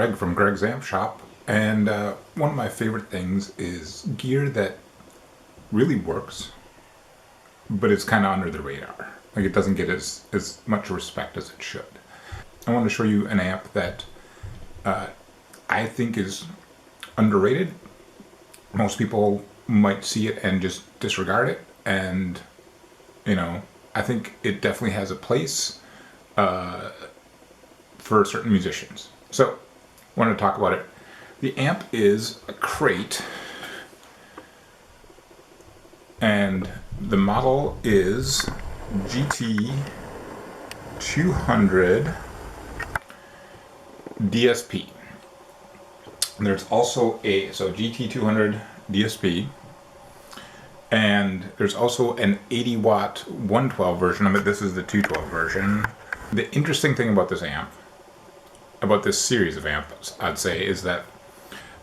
Greg from Greg's Amp Shop, and one of my favorite things is gear that really works, but it's kind of under the radar. Like, it doesn't get as much respect as it should. I want to show you an amp that I think is underrated. Most people might see it and just disregard it, and you know, I think it definitely has a place for certain musicians. So, I want to talk about it. The amp is a crate, and the model is GT200 DSP. And there's also so GT200 DSP, and there's also an 80 watt 112 version of it. This is the 212 version. The interesting thing about this amp, about this series of amps, I'd say, is that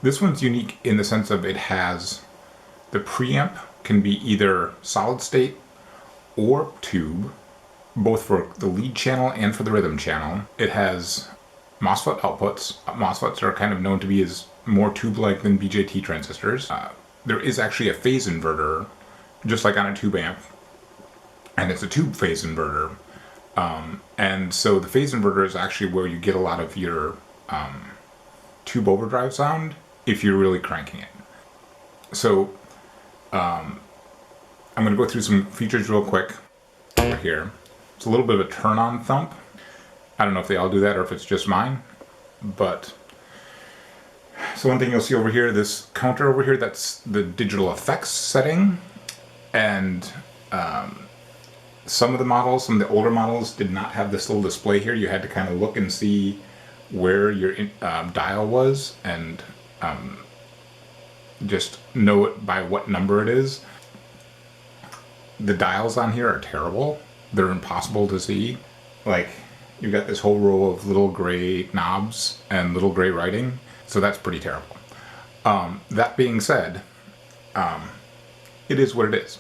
this one's unique in the sense of it has the preamp can be either solid state or tube, both for the lead channel and for the rhythm channel. It has MOSFET outputs. MOSFETs are kind of known to be as more tube-like than BJT transistors. There is actually a phase inverter, just like on a tube amp, and it's a tube phase inverter. And so the phase inverter is actually where you get a lot of your tube overdrive sound if you're really cranking it. So I'm going to go through some features real quick over here. It's a little bit of a turn-on thump. I don't know if they all do that or if it's just mine, but so one thing you'll see over here, this counter over here, that's the digital effects setting, and some of the models, some of the older models did not have this little display here. You had to kind of look and see where your dial was and just know it by what number it is. The dials on here are terrible. They're impossible to see. Like, you've got this whole row of little gray knobs and little gray writing, so that's pretty terrible. That being said, it is what it is.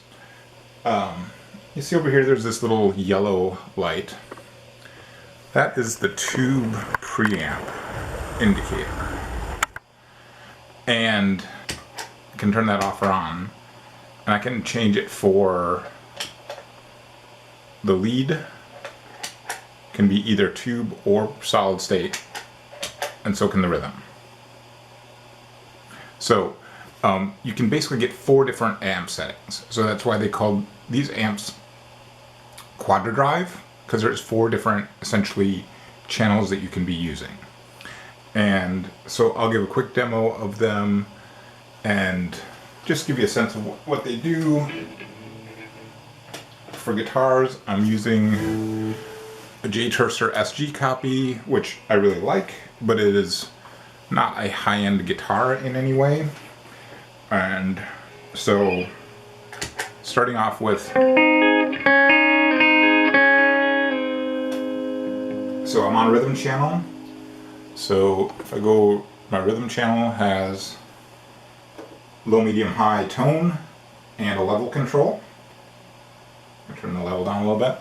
You see over here, there's this little yellow light. That is the tube preamp indicator. And I can turn that off or on, and I can change it for the lead. Can be either tube or solid state, and so can the rhythm. So you can basically get 4 different amp settings. So that's why they called these amps quadra-drive, because there's 4 different, essentially, channels that you can be using. And so I'll give a quick demo of them and just give you a sense of what they do. For guitars, I'm using a J. Tercer SG copy, which I really like, but it is not a high-end guitar in any way. And so, starting off with, so I'm on rhythm channel. So if I go, my rhythm channel has low, medium, high tone and a level control. I'll turn the level down a little bit.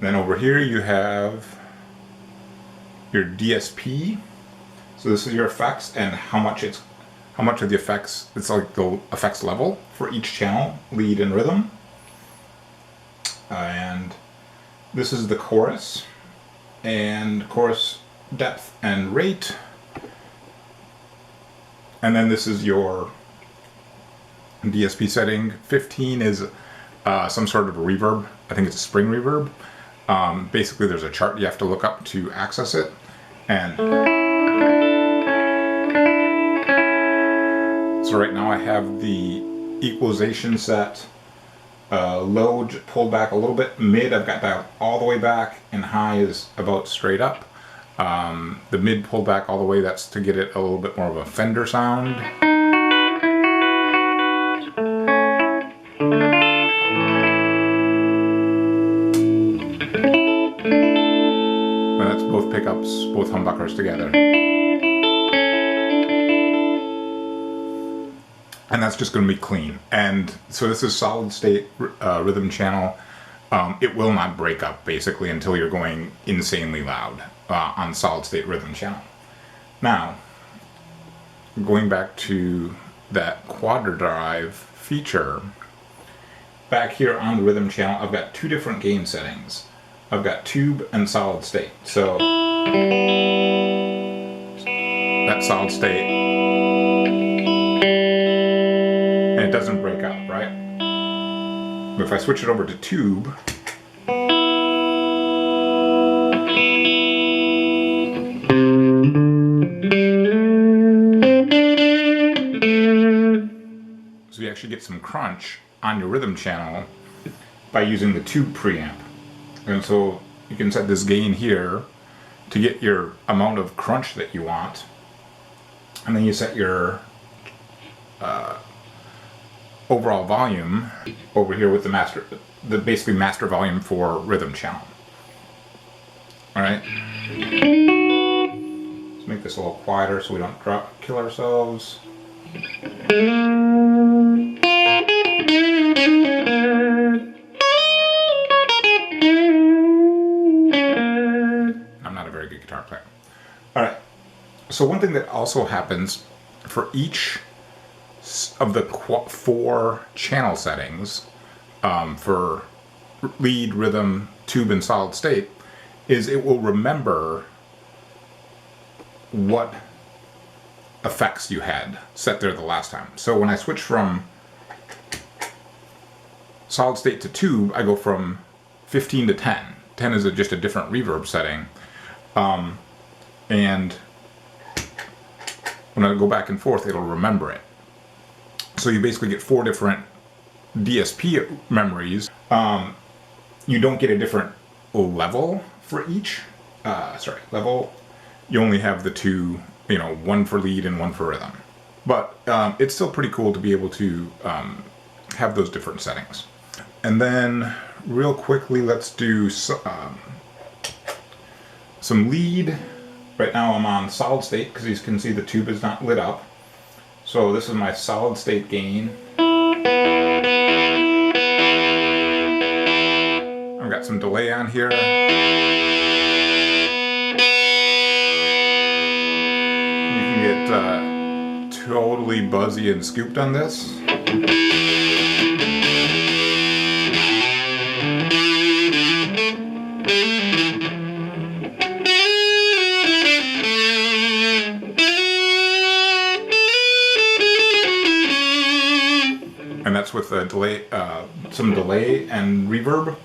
Then over here you have your DSP. So this is your effects and how much of the effects, it's like the effects level for each channel, lead and rhythm. And this is the chorus, and chorus depth and rate. And then this is your DSP setting. 15 is some sort of a reverb. I think it's a spring reverb. Basically there's a chart you have to look up to access it. And so right now I have the equalization set. Low pulled back a little bit, mid I've got dialed all the way back, and high is about straight up. The mid pulled back all the way, that's to get it a little bit more of a Fender sound. And that's both pickups, both humbuckers together. And that's just going to be clean. And so this is solid state rhythm channel. it will not break up basically until you're going insanely loud on solid state rhythm channel. Now, going back to that quad drive feature, back here on the rhythm channel, I've got two different gain settings. I've got tube and solid state. So that's solid state, and it doesn't break up, right? But if I switch it over to tube, so you actually get some crunch on your rhythm channel by using the tube preamp. And so you can set this gain here to get your amount of crunch that you want, and then you set your overall volume over here with the basically master volume for rhythm channel. All right. Let's make this a little quieter so we don't kill ourselves. I'm not a very good guitar player. All right. So one thing that also happens for each of the 4 channel settings for lead, rhythm, tube, and solid state is it will remember what effects you had set there the last time. So when I switch from solid state to tube, I go from 15 to 10. 10 is just a different reverb setting. And when I go back and forth, it'll remember it. So you basically get 4 different DSP memories. You don't get a different level for each. Level. You only have the 2, one for lead and one for rhythm. But it's still pretty cool to be able to have those different settings. And then real quickly, let's do some lead. Right now I'm on solid state because you can see the tube is not lit up. So this is my solid state gain. I've got some delay on here. You can get totally buzzy and scooped on this. And that's with a delay, some delay and reverb,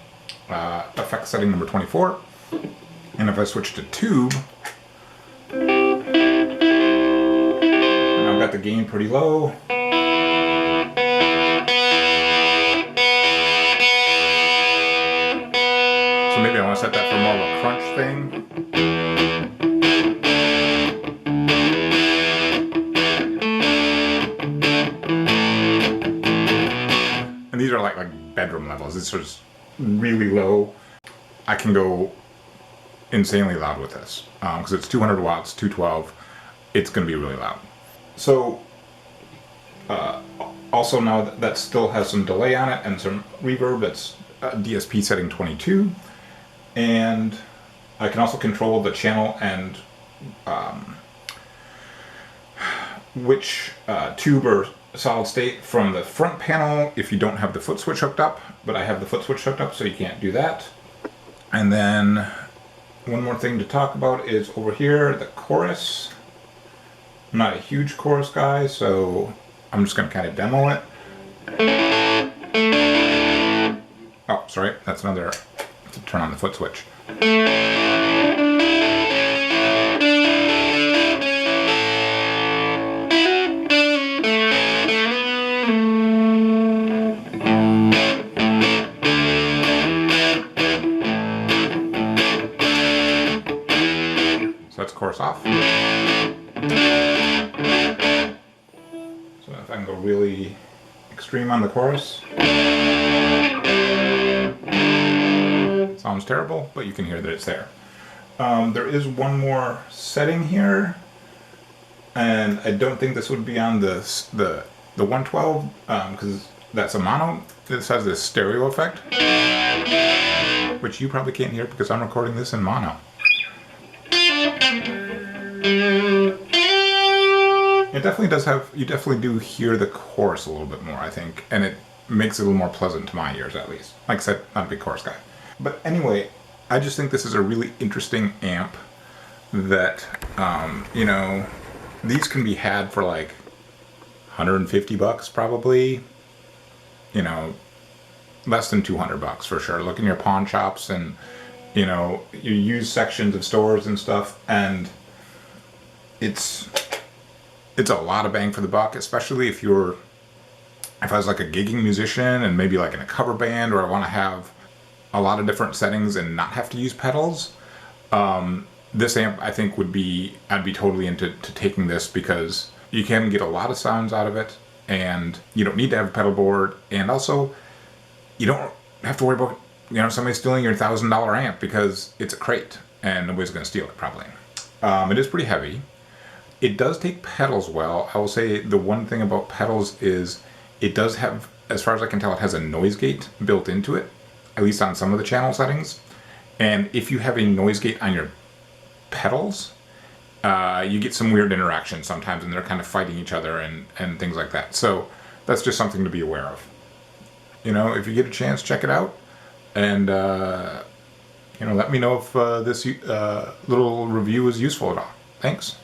effect setting number 24. And if I switch to tube, and I've got the gain pretty low. So maybe I want to set that for more of a crunch thing. These are like bedroom levels. This is really low. I can go insanely loud with this because it's 200 watts, 212. It's going to be really loud. So also now that still has some delay on it and some reverb. That's DSP setting 22, and I can also control the channel and which tube or solid state from the front panel if you don't have the foot switch hooked up, but I have the foot switch hooked up, so you can't do that. And then one more thing to talk about is over here, the chorus. I'm not a huge chorus guy, so I'm just going to kind of demo it. Oh, sorry, that's another to turn on the foot switch. Let's chorus off. So if I can go really extreme on the chorus. Sounds terrible, but you can hear that it's there. There is one more setting here, and I don't think this would be on the 112 because that's a mono. This has this stereo effect. which you probably can't hear because I'm recording this in mono. It definitely does have, you definitely do hear the chorus a little bit more, I think, and it makes it a little more pleasant to my ears, at least. Like I said, not a big chorus guy. But anyway, I just think this is a really interesting amp that, you know, these can be had for like 150 bucks probably, you know, less than 200 bucks for sure. Look in your pawn shops and, you know, you use sections of stores and stuff, and it's a lot of bang for the buck, especially if I was like a gigging musician and maybe like in a cover band, or I want to have a lot of different settings and not have to use pedals. This amp, I think, I'd be totally into taking this, because you can get a lot of sounds out of it, and you don't need to have a pedal board, and also you don't have to worry about, you know, somebody stealing your $1,000 amp because it's a crate and nobody's going to steal it probably. It is pretty heavy. It does take pedals well. I will say the one thing about pedals is it does have, as far as I can tell, it has a noise gate built into it, at least on some of the channel settings. And if you have a noise gate on your pedals, you get some weird interactions sometimes, and they're kind of fighting each other and things like that. So that's just something to be aware of. You know, if you get a chance, check it out. And, you know, let me know if this little review is useful at all. Thanks.